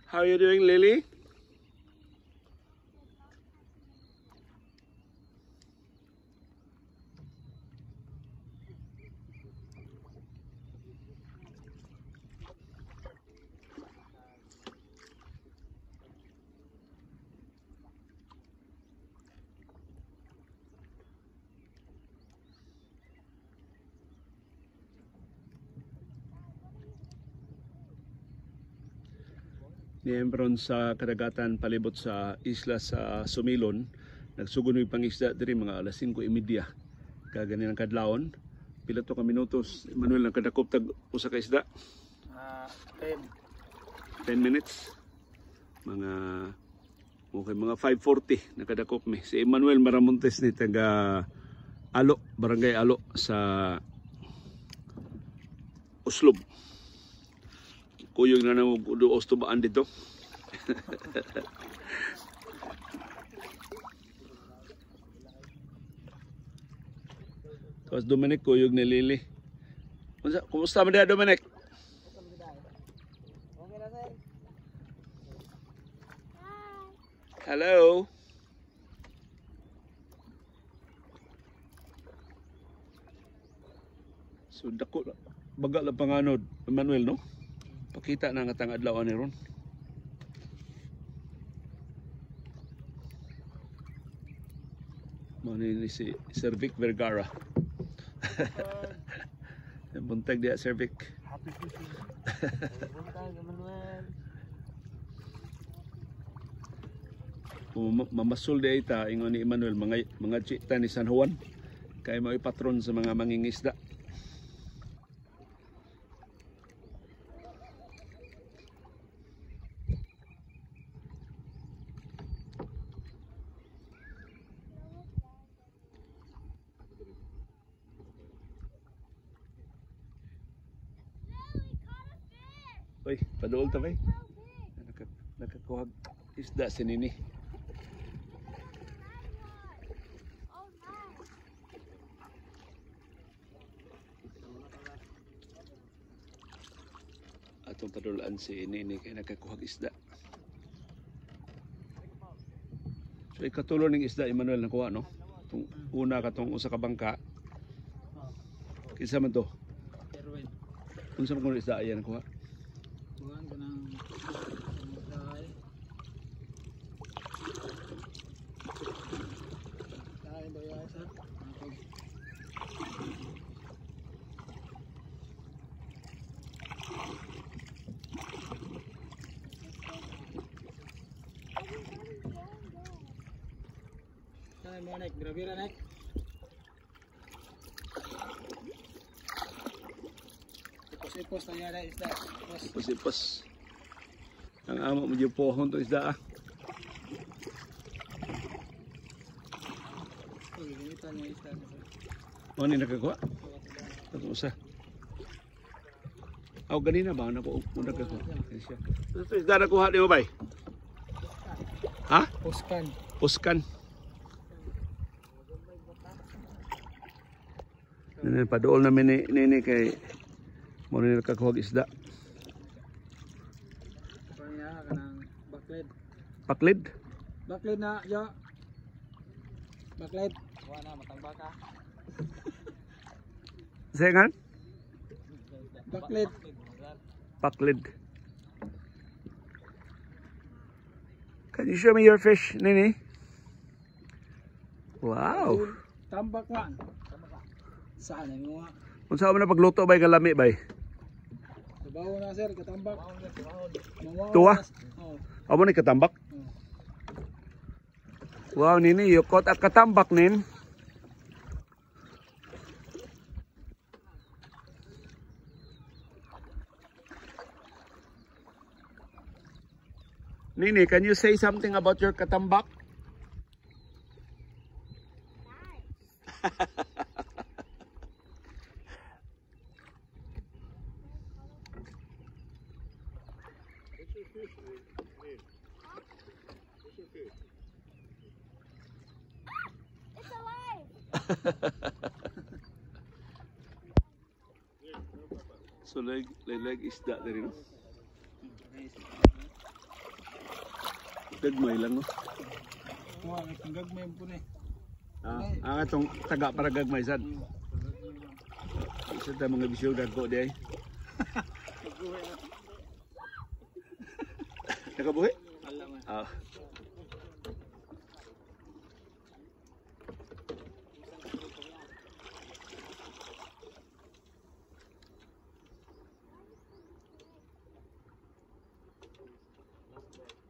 How are you doing, Lily? Niyembron sa kadagatan palibot sa isla sa Sumilon, nagsugod may pangisda diri mga alas 5:30. Kagani ng kadlawon, pila to ka minutos, Manuel, ang kadakop tag usa ka isda? 10 minutes. Mga 5:40 nakadakop mi. Si Emmanuel Maramontes ni taga Alo, Barangay Alo sa Uslob. Kuyog na nang duos tubaan dito. Tapos Dominic, kuyog ni Lily. Kumusta mo dyan, Dominic? Hello. So dako baga lang panganod, Emmanuel, no? Pakita na nga tang adlaw ni ron. Mani si Sir Vic Vergara. Buntag dia Sir Vic. Happy fishing. Buntag Emmanuel. Mamasul di ita ingon ni Emmanuel mga chita ni San Juan kay mao patron sa mga mangingisda. Oy, paduol ta bay. Nakakuha isda si Nini. Atong padulaan si Nini kay nakakuha isda. So ikatulo ning isda Emmanuel nakuha, no? Tung una katong usa ka bangka. Kinsa man to? Erwin. Unsa man kuno isda ayan nakuha? Buwan ko ng samutay. Kain ba yan, sir? Kain mo, Nek. Bira-bira, Nek. Ipos na yan, isda. Ipos. Ang amo mo yung pohon to isda ah. Ginita niya isda. Ano yung nakakuha? Ito usa. Aw, ganina ba? Nakakuha. Ito isda nakuha di mo ba? Ha? Puskan. Puskan. Padool namin ni kay mo rin nakakuha isda. Kanya kanang baklid. Paklid? Baklid na, yo. Baklid. Wala na matang baka. Sengan? Baklid. Paklid. Can you show me your fish, Nini? Wow. Tambak man. Saan ay mo? Unsa man na pagluto bay kalami bay? Sabaw na sir, katambak. Tuwa? Oo. Amo ni katambak? Wow, Nini, you caught a katambak, nin. Nini, can you say something about your katambak? It's alive. So leg isda dari no. Gagmay lang no. Kuha, ang gagmay po na eh. Ang atong taga para gagmay sad. Isa ta mga bisyo dagko di ay. Nakabuhi? Alam mo. Ah.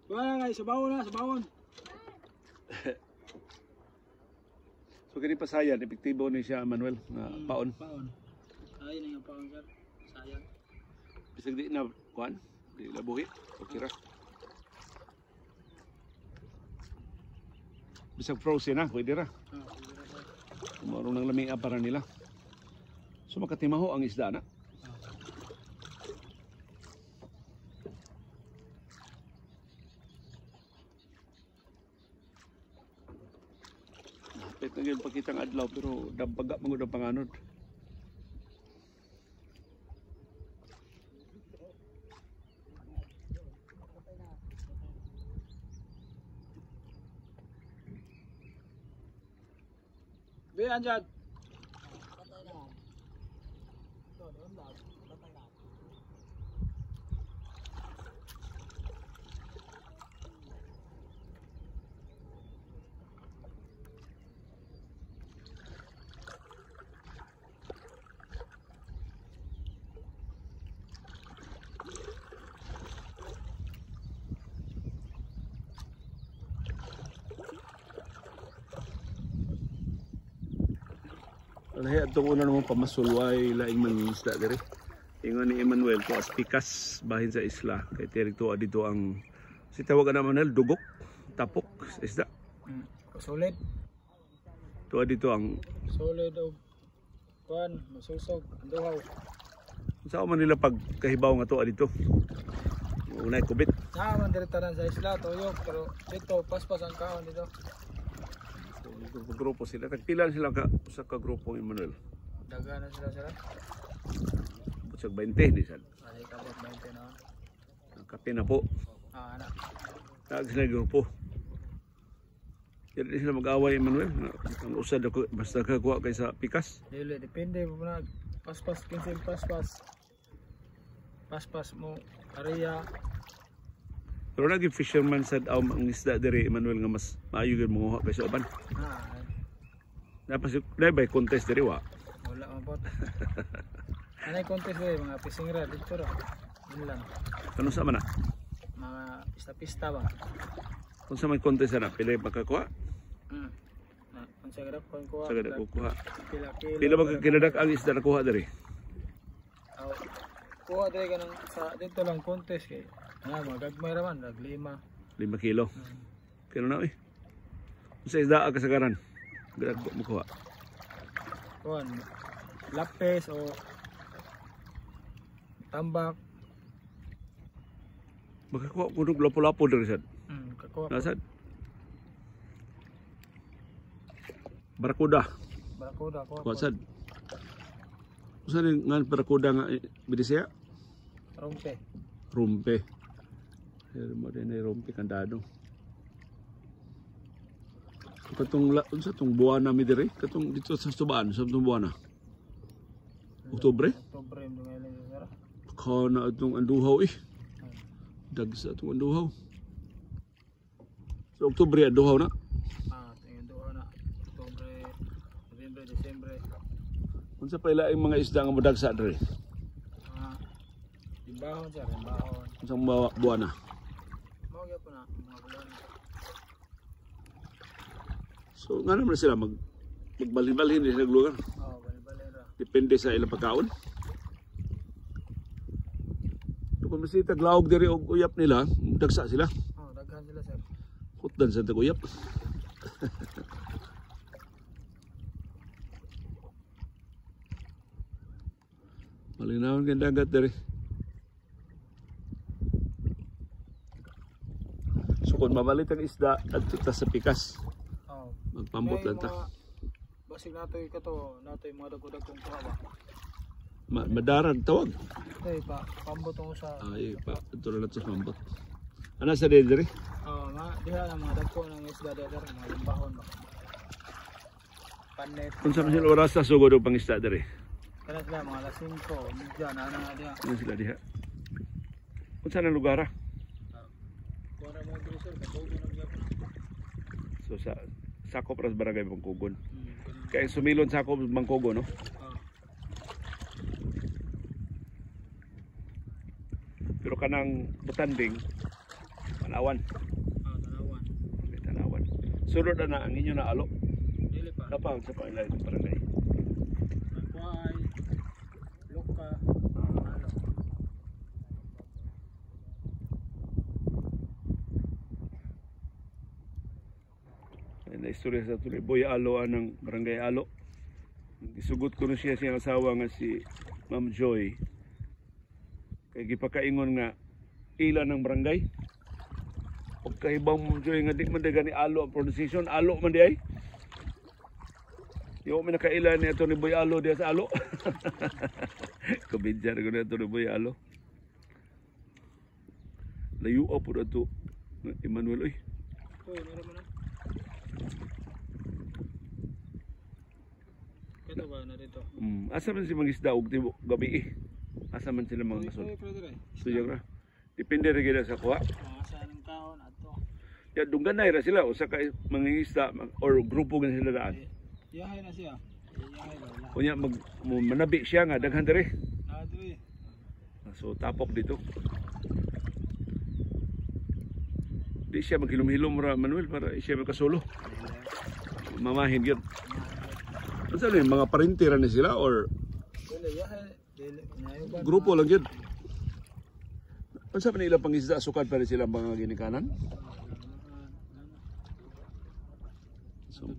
Kuha nga, sa bawon na, sa bawon. So kini pasayan epektibo ni siya Manuel na paon. Paon. Ayun yung paon sir. Sayang. Bisag di na kuan, di labuhi. Okay ra. Bisag frozen na, pwede ra. Marunong nang lamig para nila. So makatimaho ang isda na. Napit na yun pakitang adlaw pero dampaga mangod ang panganod. Be, andyan. Alay atong una namang pamasulway laing man isda diri. Ingon ni Emmanuel to as pikas bahin sa isla. Kay tirik to dito ang si tawag na Manuel dugok, tapok sa isda. Solid. To dito ang Solid o kuhan, masusog, duhaw. sa man nila pag kahibaw nga to dito. Unay kubit. Naman diritaran sa isla, tuyok, pero dito, paspas ang kaon dito. So grupo sila. Tagpilan sila ka sa ka-grupo Emmanuel. Daga na sila sila. Putsag 20 di sad. Ay, kabot 20 na. Kape na po. Anak. Tag sila grupo. Jadi sila mag-away Emmanuel. Ang usad ako basta kakuha kay sa pikas. Dili, depende po na. Paspas, kinsil paspas. Paspas mo, area. Pero naging fisherman sad ang isda diri Emmanuel nga mas maayo gyud manguha kay sa uban. Ah, Dapat by contest diri wa. wala mabot. Anay contest ba mga fishing rod dito ra. Yun lang. Ano sa man na? Mga pista-pista ba? Kung sa may contest na pila makakuha? Ang sagrap ko kuha. Sa kada kuha. Pila-kilo. Pila ba kinadak ang isda na kuha diri? Aw. Kuha diri ka ng sa dito lang contest kay. Mga gagmay raman, nag 5. 5 kilo. Kano na eh. Sa isda ang kasagaran. Gadag mo kuha. Kuhan, lapis o tambak. Makakuha ko ng lapo-lapo diri sad. Kakuha. Nasad? Barakuda. Barakuda kuha. Kuha sad. Usa ni ngan barakuda nga bidisya? Rompe. Rumpe. Pero mo din ay rumpe kandado. Katong unsa tong buwana mi diri? Katong dito sa Tubaan, sa tong buwana. Oktubre? Oktubre mo ngayon sa sara. Kana atong anduhaw eh. Dag sa atong anduhaw. Sa Oktubre anduhaw na. Tingin doon na. Oktubre, November, Desember. Unsa pa ilaing mga isda nga modagsa diri? Timbahon siya, timbahon. Unsang buwana? Mawag po na, mga bulan. So nga naman sila magbalhin-balhin din sa lugar. Oo, bali-bali ra. Depende sa ilang pagkaon. Kung masita glawog diri og uyap nila, dagsa sila. Oo, daghan sila sir. Hutdan sa tag uyap. Malinawon kang dagat diri. So kung mamalit ang isda at tuta sa pikas, Oo. magpambot lang ta. Basig natoy ka to, natoy mga dagodag kong kuha ba? Madarag tawag. Ito pa, pambot ko sa... Ay pa, ito na sa pambot. Ano sa delivery? Oh, diha na mga dagko ng isda dito, mga limbahon ba. Panet. Kung saan sila oras sa sugod o pangisda diri? Kana sila mga alas 5, medya na diha. Ano sila diha? Kung saan ang lugar? Kuha mo diri sir, katugo na gyapon. So sa Sakop ras barangay Bangkugon. Hmm. Kaya Sumilon Sakop Bangkugon, no? Pero kanang Butanding Tanawan. Tanawan. May Tanawan. Sunod na ang inyo na alo. Dili pa. Kapag sa pailalim ng barangay. Kuhay, Luka, Alo. Na istorya sa tuloy Boy Alo anang barangay Alo. Isugot ko na siya siyang asawa nga si Ma'am Joy. Kay gipakaingon nga ila ng barangay. Og kahibang Ma'am Joy nga di man gani Alo ang pronunciation, Alo man di ay. Yo man nakaila ni ato ni Boy Alo diya sa Alo. Kabidjar ko na ato ni Boy Alo. Layo po na ito Emmanuel oy. Oy, meron mo na. Kato ba na dito? Asa man si mangisda og tibo gabi eh. Asa man sila mga masod. Tuyang ra. Depende ra gid sa kuha. Saan ang kaon ato? Ya dungganay ra sila usa ka mangingisda or grupo gan sila daan. Yahay na siya. Yahay ba wala. Kunya manabi siya nga daghan diri. Nadri. So tapok dito. Di siya maghilom-hilom ra Manuel para siya makasolo. Mamahin gyud. Ano yung mga parintira ni sila or Dili yahay. Dili nayo grupo lang yun? Ano sa nila pangisda sukad pa rin sila mga ginikanan? So,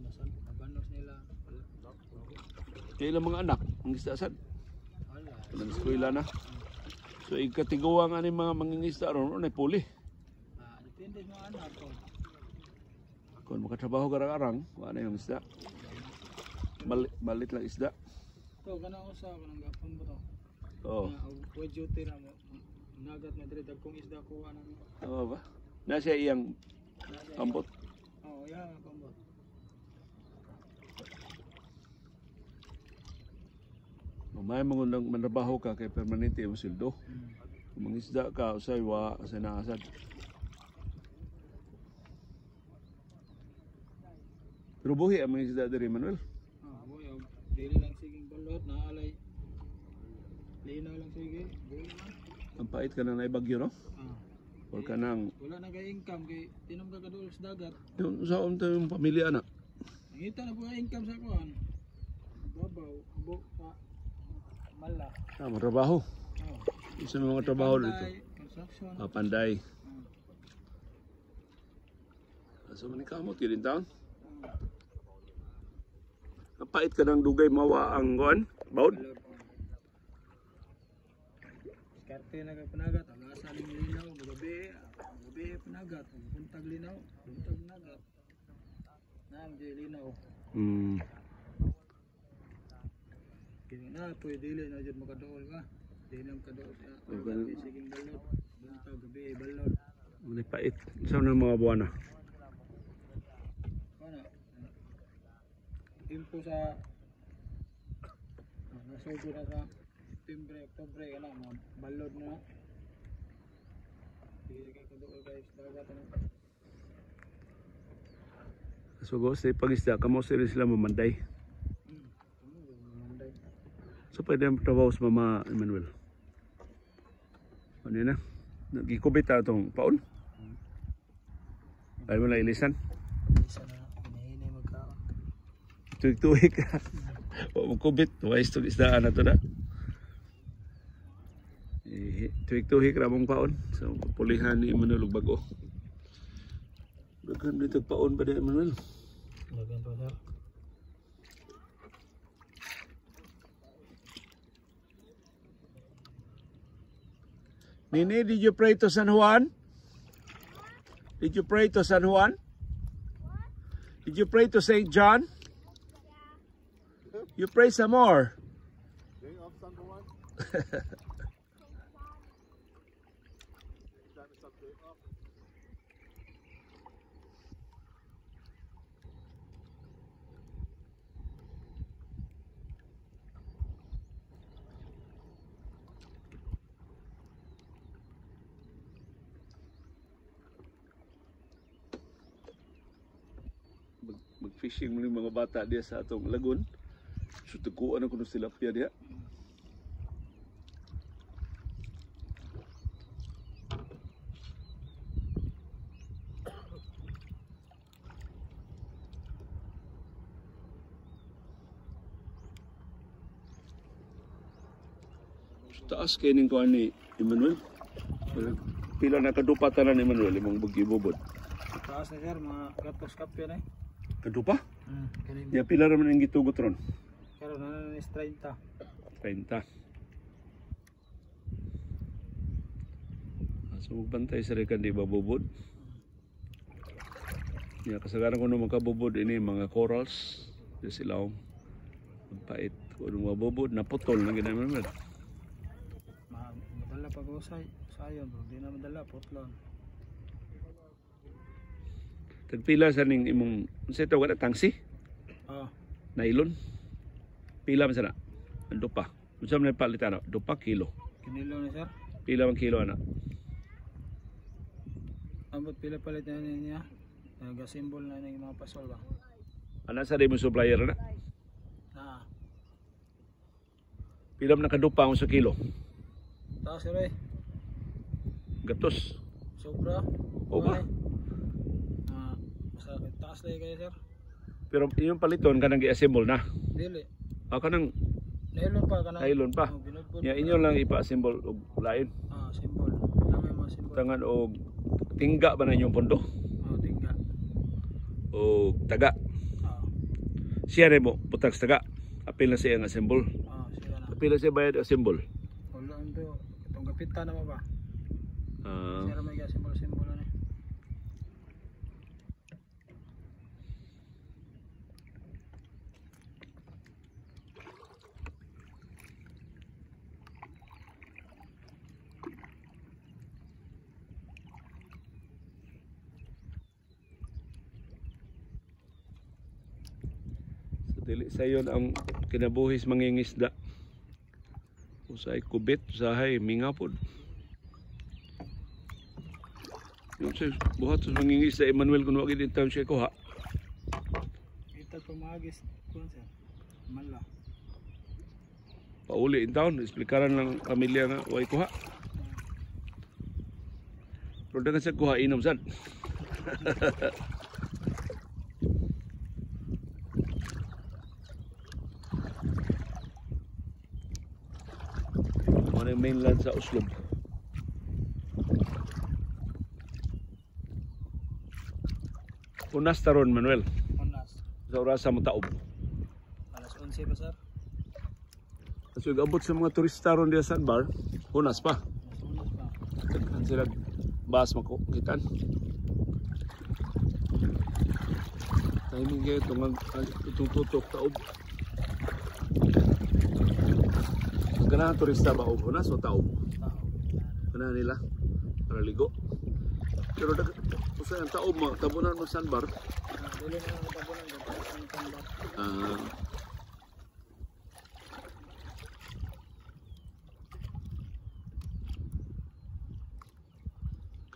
banos nila. kailan mga anak ang isdasan? Wala. Walang eskwela na. So ikatiguang ani mga mangingisda ron ay puli. Depende sa mga anak ko. Kung makatrabaho garang-arang, wala yung isda. Malit lang isda. To kana usa kanang gapon ba to? Oo. Pwede duty na mo. Nagat na dire dagkong isda ko ana. Oo ba? Na siya iyang ambot. Oh, yeah, kambot. Mamay mangundang manrabaho ka kay permanente yung sildo. Kung mangisda ka, usay wa, usay nakasad. Pero buhi ang mangisda diri Manuel. Boy, dili lang siging balot na alay. Linaw lang sige. Dili man. Ang pait ka na naibagyo, no? Or ka nang, Wala na kay income kay tinom ka kadul sa dagat. yung sa unta yung pamilya anak. Ngita na po ang income sa kuan. Babaw, abo pa. Mala. Manrabaho. Oh. Isa ng mga trabaho dito. Panday, construction. Panday. So manikamot yun taon. Napait ka ng dugay mawa ang kuan, baon. Karte na kay panagat, asa ning linaw, gabi panagat, puntag linaw, puntag nagat. Naam di linaw. Kini na pwede dili na jud makadool ka. Dili na makadool sa siging balot. Buntag gabi balot. Mani pait. Sa ng mga buwan na. Ano? Timpo sa nasugo na sa September, October kana mo balot na. Dili kay kadool guys, dagat na. So go sa pagisda kamo sila mamanday. So pwede ang trabaho sa Mama Emmanuel. Ano yun na? Nagikubit na itong paon? Ayaw mo na ilisan? Isa na hinahinay magkaon. Tuwik-tuwik ka. Huwag magkubit. Wais itong isdaan na ito na. Tuwik-tuwik ramong paon. So pulihan ni Emmanuel bago. Bagan dito paon ba ni Emmanuel? Lagyan pa sir. Nini, did you pray to San Juan? Did you pray to San Juan? Did you pray to St. John? You pray some more. fishing mo mga bata diya sa atong lagun. So tukuan ako ng tilapia diya. Taas kayo ning kuan ni Emmanuel. Pila na kadupatan na ni Emmanuel imong bugibubod. Taas na sir, mga gatos kapya na eh. Kadupa? Kanin. Ya pila ra man ang gitugot ron. Pero na is 30. 30. So magbantay sa rekan di babubod. Ya kasagaran ko no makabubod ini mga corals. Di silaw. Magpait. Kung mabubod naputol na ginamit. Madala pag-usay. Sayon, bro. Di na madala, putlon. Tagpila sa ning imong unsa ito wala tangsi? Nylon. Pila man sana? Ang dupa. Unsa man palitan na? Dupa kilo. Kinilo ni sir. Pila man kilo ana? Ambot pila palit na niya. Nagasimbol na yung mga pasol ba? Ana sa di mo supplier na? Ah. Pila man nakadupa ang sa kilo? Taas sir eh. Gatos. Sobra. O ba? Masakit. Taas lang kayo sir. Pero yung paliton kanang gi-assemble na. Dili. Kanang Nylon pa ka na. nylon pa. Binudbud. Ya inyo lang ipa-assemble og lain. Symbol. Namay mga symbol. Tangan og tingga ba na inyong pondo? Tingga. O taga. Siya rin mo, putang sa taga. Apil na siya ang assemble. Siya na. Apil na siya bayad assemble. Wala ito. Itong kapitan naman ba? Siya na may symbol na eh. Dili sayon ang kinabuhis mangingisda. Usay kubit, usahay mingapod. Yung sa buhat sa mangingisda Emmanuel kung wag din taon siya kuha. Ito pumagis kun sir. Mala. Pauli in taon, explikaran ng pamilya nga way kuha. Pero dagan sa kuha inom sad. Ano yung mainland sa Oslo? Unas taron Manuel. Unas. Sa orasa mo taob. Alas 11 ba sir? Kasi abot sa mga turista ron diya sa bar, unas pa. Alas 11 pa. Tagkan sila bas makitan. Timing kayo itong tutok taob. Ganahan turista ba o unas o taob? Ganahan nila para ligo. Pero usay ang taob mo, tabunan mo sandbar. Dili na lang tabunan dito ang tambak.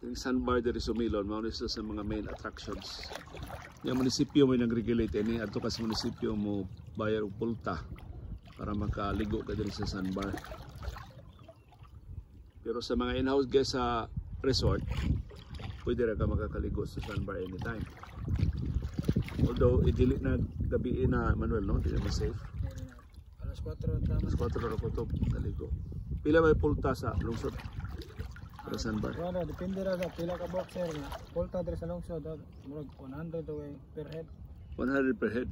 Yung sandbar diri Sumilon, mao isa sa mga main attractions. Yung munisipyo may nag-regulate ini adto kas munisipyo mo bayar og pulta para makaligo ka diri sa sandbar. Pero sa mga in-house guests sa resort, pwede ra ka makakaligo sa sandbar anytime. Although idili na gabi na Manuel no, di na safe. Alas 4 tama. Mas 4 ra ko to kaligo. Pila may pulta sa lungsod? Sa sandbar. Wala, depende ra sa pila ka boxer na. Pulta diri sa lungsod, murag 100 away per head. 100 per head.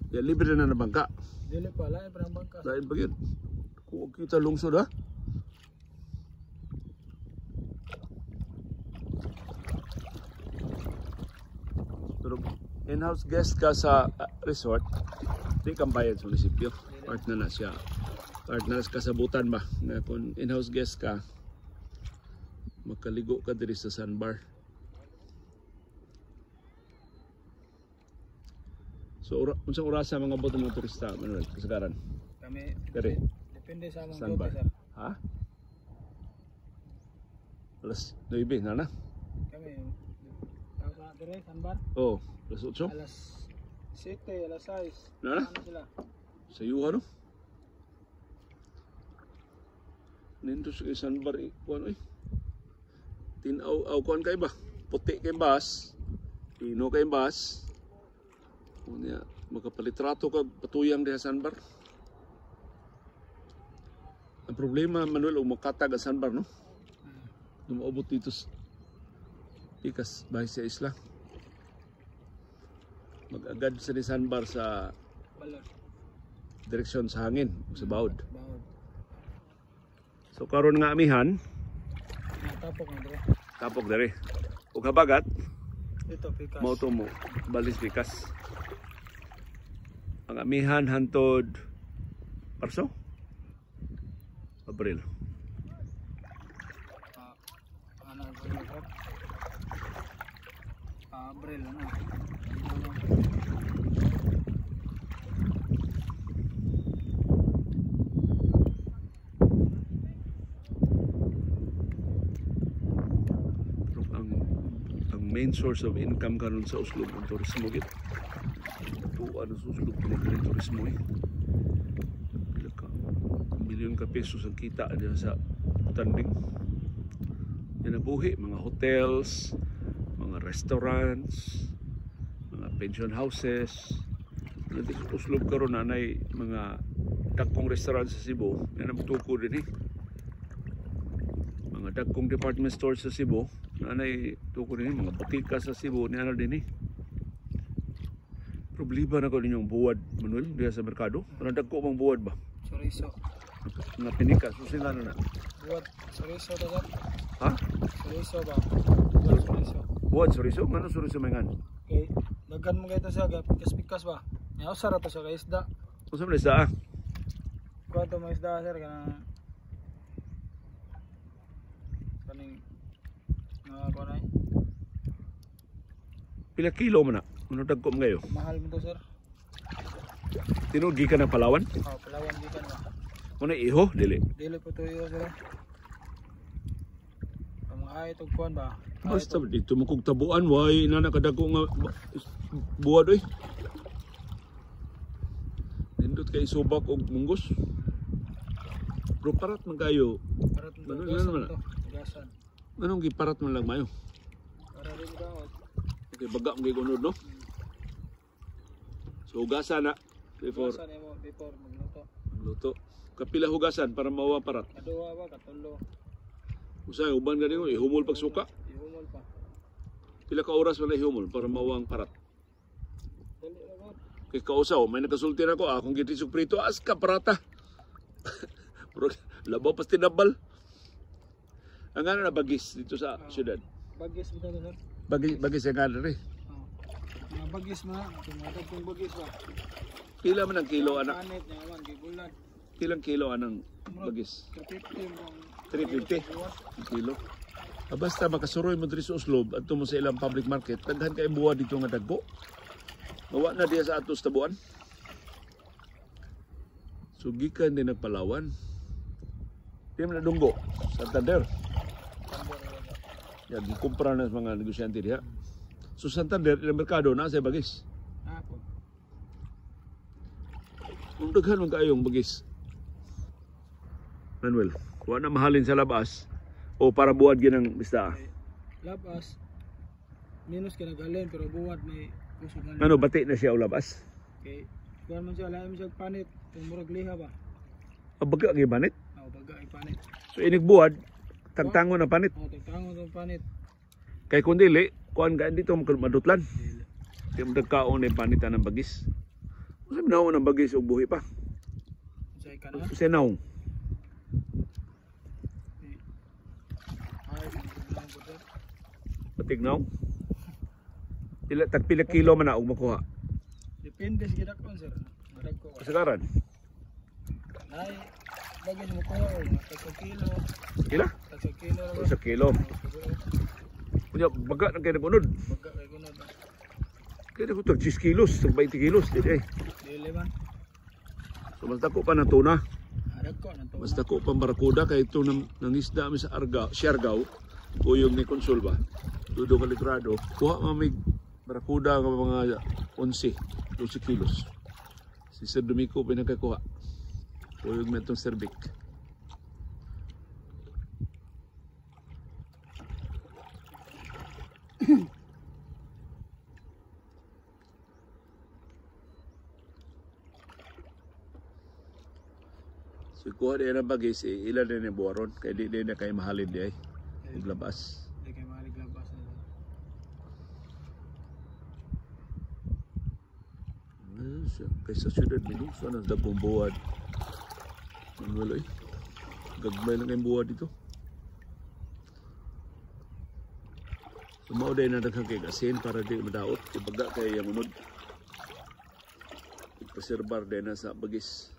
Ya libre na bangka. Dili pa lain pa ang bangka. Lain pa yun. Kung kita lungsod ha. Pero in-house guest ka sa resort, di kang bayad sa munisipyo. Part na siya. Part na kasabutan ba. Na kung in-house guest ka, makaligo ka diri sa sandbar. So, unsang orasa mga boto mga turista, Manuel, kasagaran? Kami, Dere. depende sa among Sandbar. duty sir. Ha? Alas 9 na na? Kami, dire, sandbar. Oh, alas 8? Alas City, alas 6. Na? Ano sila? Sa iyo ano? Nindot sa sandbar kuan oy. Tinaw kuan kay ba? Puti kay bas. Ino kay bas. Unya makapalitrato kag patuyang diha sa sandbar. Ang problema Manuel o makatag ang sandbar no. Lumaabot dito sa Pikas bahay sa isla. Mag-agad sa ni sandbar sa Balot. direksyon sa hangin sa bawod. Bawod. So karon nga amihan Tapok na dire. tapok dere. Ug habagat Ito, pikas. mao to mo balis Pikas. Ang amihan hantod Marso? Abril. Ano, Abril, Abril, ano? Ang main source of income karon sa Uslob ang turismo gid. Tuwa sa Uslob kini turismo eh. Pila ka milyon ka pesos ang kita diyan sa tanding. Yan ang buhi, mga hotels, mga restaurants, mga pension houses. Dito sa Uslob karon nanay mga dagkong restaurant sa Cebu, yan ang tuko din eh. Mga dagkong department stores sa Cebu, nanay tuko din eh. Mga butika sa Cebu, yan din eh. Problema na ko ninyong buwad, Manuel, diya sa merkado. Parang dagko bang buwad ba? Chorizo. Mga pinika, susilan na na. Buat chorizo dagat. Ha? Chorizo ba? Buat chorizo. Buwad, suriso? Ano suriso may ngan? Okay, dagan mo kayo sa pikas-pikas ba? Ngayon, sarap to sa isda. Kung saan na ah? Kuha to mga isda, sir, kanang mga kuha na Pila kilo mo na? Ano dagko mo ngayon? mahal mo to, sir. Tinugi ka ng Palawan? Palawan gikan ba? Ano iho? Dili. Dili po to iyo, sir. Ang mga ay itong kuhan ba? Basta dito mo kong tabuan, why na nakadako nga buwad oy. Nindot kay subak og munggos. Pero parat man kayo. Para itong Ano, tugasan ano, to. Tugasan. Anong giparat man lang mayo? Para rin daot. Okay, baga ang gigunod no. So hugasan na before Tugasan mo before magluto. luto. Kapila hugasan para mawa parat. Kaduha ba? Katulo. Usay uban gani mo ihumol pag suka. Ihumol pa. Pila ka oras man ihumol para mawa ang parat. Dali na ba? Kay kausaw, may nakasulti na ko, akong gitisog prito, as ka parata. Pero labaw pas tinabal. Ang ano na bagis dito sa syudad. Bagis mo to, sir. Bagis ang ano rin. Mga bagis mo na. Tumatag kong bagis ba? Pila man ang kilo anak? Panit niya man, gigulan. Pilang kilo anang bagis? 350 350? Kilo. Basta makasuroy mo diri sa Uslob at tumo sa ilang public market, daghan kay buwa dito nga dagko. Mawa na diya sa atos tabuan. So gikan din nagpalawan. Di man na dunggo, Santander. Yan, kumpara na sa mga negosyante diha. So Santander, ilang merkado na sa bagis. Kung daghan man kaayong bagis, Manuel, kuha na mahalin sa labas o para buwad ginang bista. Labas. Minus kinagalin pero buwad may kusog na. Ano, bati na siya o labas? Okay. Kuha man siya, lahat mo siya panit. Kung murag liha ba? Baga ang ibanit. Baga ay panit. So inig buwad, tagtango na panit. Tagtango itong panit. Kay kung dili, kuhan ka dito madutlan. Di mo nagkaon na yung panitan ng bagis. Kasi naong ng bagis o buhi pa. Say ka na? Kasi naong. Ay, lang po sir. Patignaw. Tagpila kilo man na og makuha. Depende sa gidakon sir. Marag ko. Kasagaran. Ay, bagay mo ko o tagsa kilo. Kila? Tagsa kilo na ba? Sa kilo. Kunya baga nang kay nagunod. Baga kay gunod na. Kaya ko tag 10 kilos, tag 20 kilos dili. Dili man. So mas dako pa ng tuna. Marag ko na to. Mas dako pa barakuda kay ito nang isda mi sa Siargao. Kuyog ni Konsul ba. Tudo ka litrado. Kuha mamig barakuda nga mga 11. 12 kilos. Si Sir Domico pinagkakuha. Puyog na itong cervic. So kuha din ang bagay si ilan din yung buwaron. Kaya di din na kayo mahalin di ay. Maglabas. Hindi kayo maliglabas na doon. Kaysa syudad minum, sana dagong buwad. Manuel ay. Gagmay lang yung buwad dito. Sumao din na daghang kay asin para di madaot. Ibaga kaya yung unod. Ipasirbar din na sa bagis.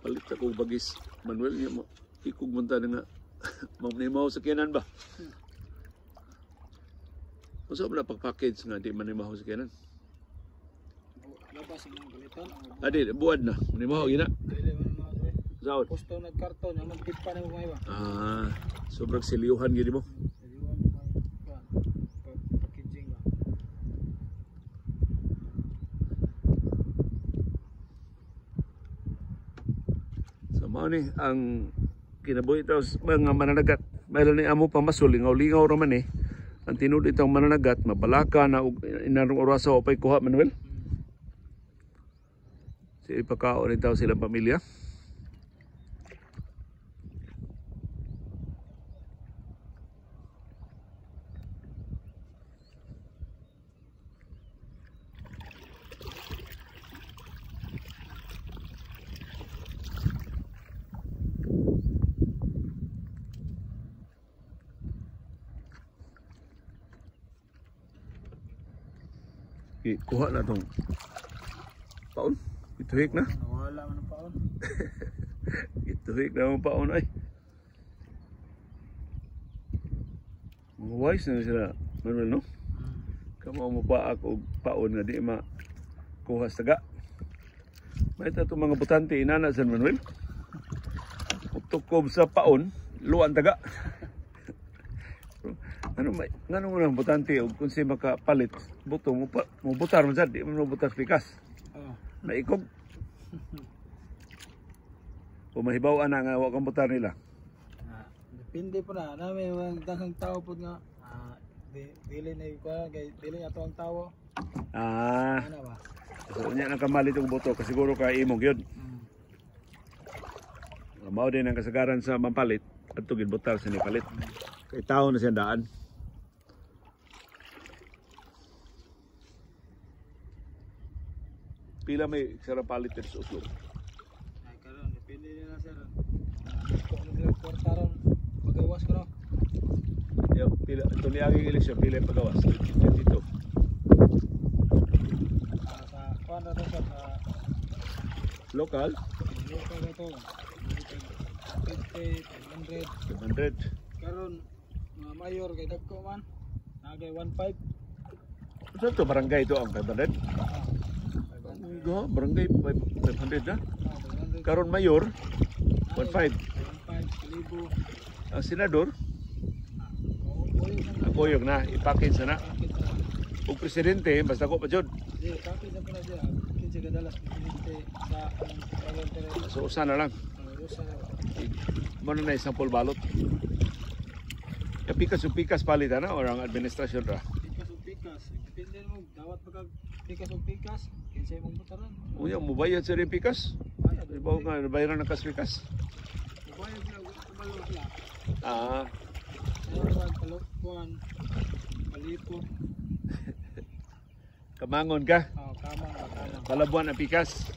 Palit ako bagis. Manuel, ikog munta na nga. Mamanimaw sa kiyanan ba? Masa wala pag-package nga di manimaw sa kiyanan? Labas ang galitan. Adi, buwad na. Manimaw, gina. Dili man mga Saot. posto nagkarton, ang magkit pa na mo mga iba. Sobrang siliuhan gini mo. Diliwan pa packaging ba. So mao ni ang kinabuhi ito mga mananagat. Mayroon ni amo pamasul, lingaw-lingaw raman eh. Ang tinud itong mananagat, mabalaka na inarong orasa o pa'y kuha, Manuel. So ipakaon ito silang pamilya. Kuha na itong paon. Ituhik na. Nawala man ang paon. Ituhik na ang paon ay. Mga wise na sila, Manuel, no? Kamo mo pa ako paon nga di makuha sa taga. May itong mga butante, inana sa Manuel. Tukob sa paon, luan taga. Ano mo lang butante o kung siya makapalit, buto mo butar mo dyan, di mo butar pikas. Naikog. O mahibawaan na nga, wakang butar nila. Depende po na. Namin yung daghang tao po nga. Dili na yung dili na ito ang tao. Ano ba? So niya nang kamalit yung buto, kasiguro ka imog yun. Mao din ang kasagaran sa mampalit at tugid butar sa nipalit. Kay tao na siya daan. Pila may sarang palit sa uslo? Ay karon depende na sir. Kung nagportaron pagawas ko no. Yeah, pila ito ni aging eleksyon pila yung pagawas. 22. Sa kuan na to sa Local? local na to. 50, 500. karon mga mayor kay dagko man. Nagay 15. Saan to barangay ito ang 500? Barangay 500 na. Karon mayor 1.5. 1,500. Ang senador nakuyog na, ipackage na. Ug presidente basta ko pa jud. Di package na pala siya. Kinsa kadalas presidente sa parliamentary. So usa na lang. Mano na isang balot. Pikas palitan na or ang administrasyon ra. Pikas. Depende mo dawat pagka pikas. Kinsa imong butaran. Unya mo bayad sa rin pikas. Bayad. Ibaw nga bayaran ng pikas. Bayad na kabalo sila. Palokwan. Palipon. Kamangon ka. Kamang. Palabuan ang pikas.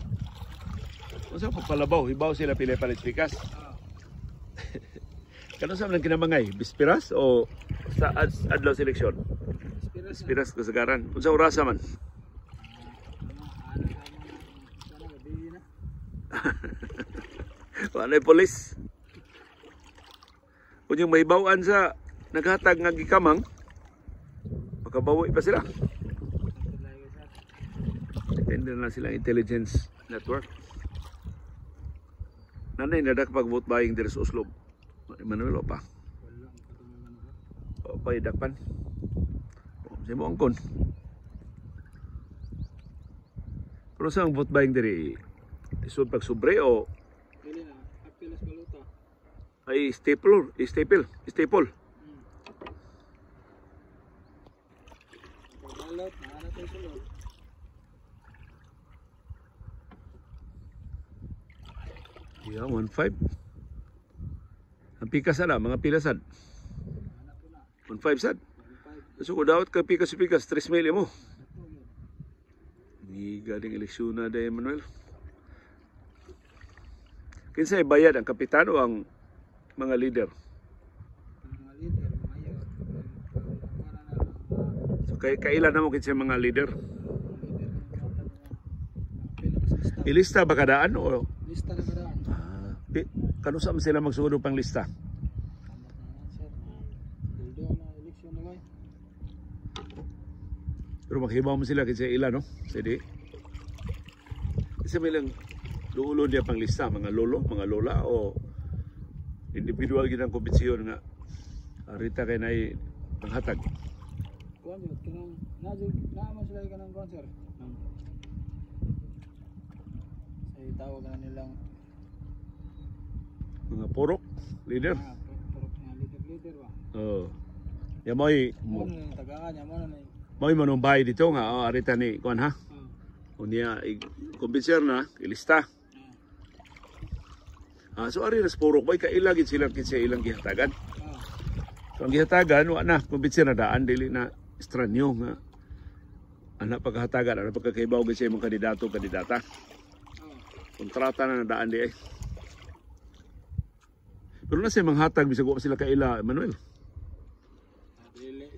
Unsa pa palabaw, hibaw sila pila palit pikas. Kano sa man kinamangay, bispiras o sa adlaw seleksyon? Bispiras kasagaran. Unsa orasa man? Wala polis. Kung yung mahibawan sa naghatag nga gikamang, makabawi pa sila. Depende na silang intelligence network. Nanay nadak pag vote buying diri sa Oslo. Manuel o pa? O pa idakpan? Sa mo angkon? Pero saan ang vote buying diri? Isod pag sobre o Dili na, apilas baluta. ay staple. Pagbalot, nahanap tayo sulod. Yeah, 1.5. Ang pikas na, mga pilasad. Nahanap ko na. 1.5 sad. 5. So kung dapat ka pikas-pikas, 3 mil mo. Ni galing eleksyon na day Manuel. Kinsay bayad ang kapitan o ang mga leader? Mga leader, mayor. Para na So kailan na mo kinsay mga leader? leader ng kata mga pinakas lista. Ilista ba kadaan o Lista na karaan. kano sa sila magsugod pang lista? Tamat na yan, sir. Dildo na eleksyon na kayo. Pero maghibaw mo sila kinsay ila no? Sige. Kasi may lang luulod niya pang lista, mga lolo, mga lola o individual ginang kompetsyon nga arita kay nay panghatag. Kuwan yun, kanang naman sila kanang concert. Sa tawag na nilang Mga porok, leader. turok na leader ba? Oh. Ya mo'y Mo na yung tagaan niya, mo na yung mo'y manumbay dito nga oh, arita ni kuan ha. Unya kumbinser na ilista. So ari nas porok bay kailagid sila kinsa ilang gihatagan. So ang gihatagan wa na kumbinser na daan dili na estranyo nga ana pagkahatagan ana pagkakaibaw gyud sa imong kandidata. Kontrata na nadaan di ay. Pero na siya manghatag bisag wa sila kaila Manuel.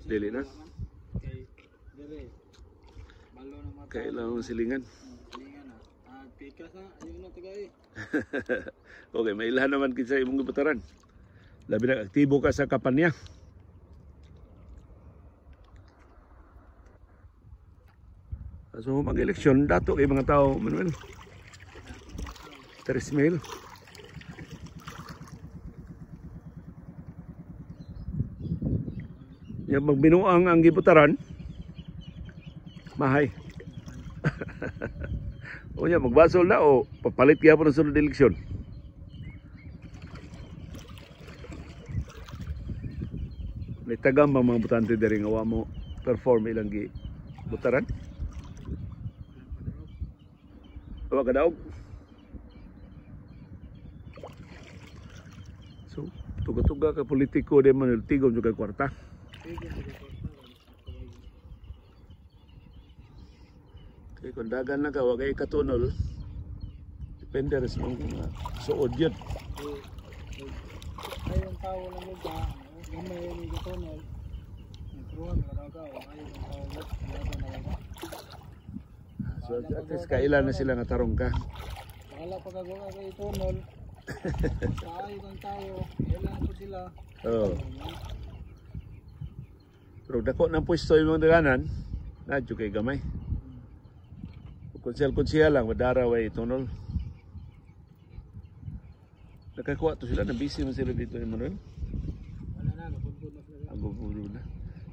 Dili na. kay dire balo na mata. Kailangan silingan. Silingan na. Pikas na, ayun na tagay. Okay, may ilahan naman kinsa imong gibutaran. Labi na aktibo ka sa kampanya. So mag-eleksyon dato kay mga tao Manuel. 3 mil. Yung magbinuang ang gibutaran mahay. O niya, magbasol na o papalit kaya po ng sunod eleksyon. May tagam ba mga butante dari nga wa mo perform ilang gibutaran? Awa ka daog. So, tuga-tuga ka politiko di man tigom juga kwarta. Kaya kung dagan na ka, wagay katunol, depende rin sa mga suod yun. Ayun tao na mo ba, gamay yung gatonol. Nagtruhan ka daw ka, ayun ang tao mo, ayun na ba. So at least kailan na sila natarong ka. Wala pa kagawa kay tunol. Ayun ang tao, kailangan po sila. Oo. Pero dako ng pwesto yung mga daganan, nadyo kay gamay. Konsyal lang, madara way tunol. Nakakuha to sila, nabisi man sila dito ni Manuel. Wala na, napunto na sila. Ang gugulo na.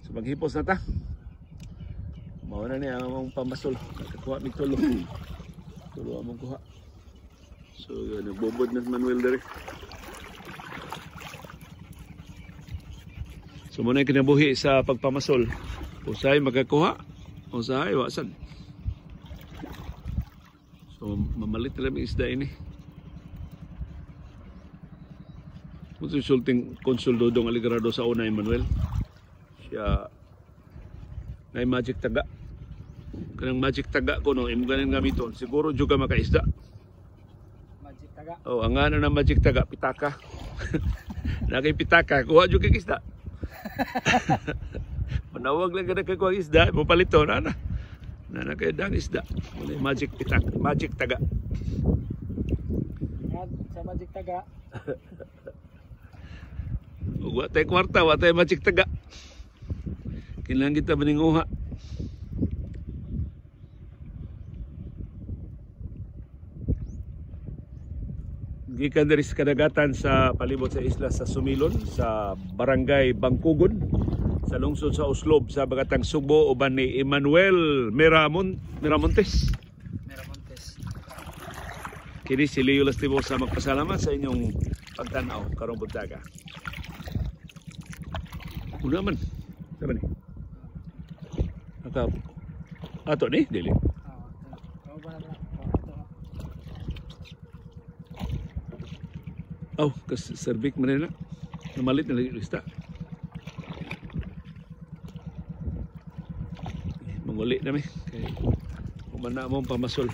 So maghipos na ta. Mauna ni ang among pamasol. Nakakuha mig tulo. Tulo among kuha. So yun, nagbobod na si Manuel dere. So muna yung kinabuhi sa pagpamasol. Usahay magkakuha, usahay wasan. So mamalit na lang yung isda ini. Kung sulting Konsul Dodong Aligarado sa una Manuel, siya na magic taga. Kanang magic taga ko no, imo ganin gamiton. Siguro juga makaisda. Magic taga. Oh, ang ano na magic taga, pitaka. Nakay pitaka, kuha juga isda. Manawag lang ka na kakuha isda, mapalito na na. Nanakayadang isda. Muna yung magic pitaka, magic taga. Sa magic taga. Wa tayo kwarta, wa tayo magic taga. Kailangan kita maninguha. Gikan diri sa kadagatan sa palibot sa isla sa Sumilon, sa Barangay Bangkugon, sa lungsod sa Uslob, sa Bagatang Subo, uban ni Emmanuel Miramontes. Kini si Leo Lastibo sa magpasalamat sa inyong pagtanaw karong buntaga. Una man. Sama ni. Ato ni dili. Kau ba na? Oh, kas serbik man na. Namalit na lagi lista. Manguli na mi. Kay kumana mo pamasol.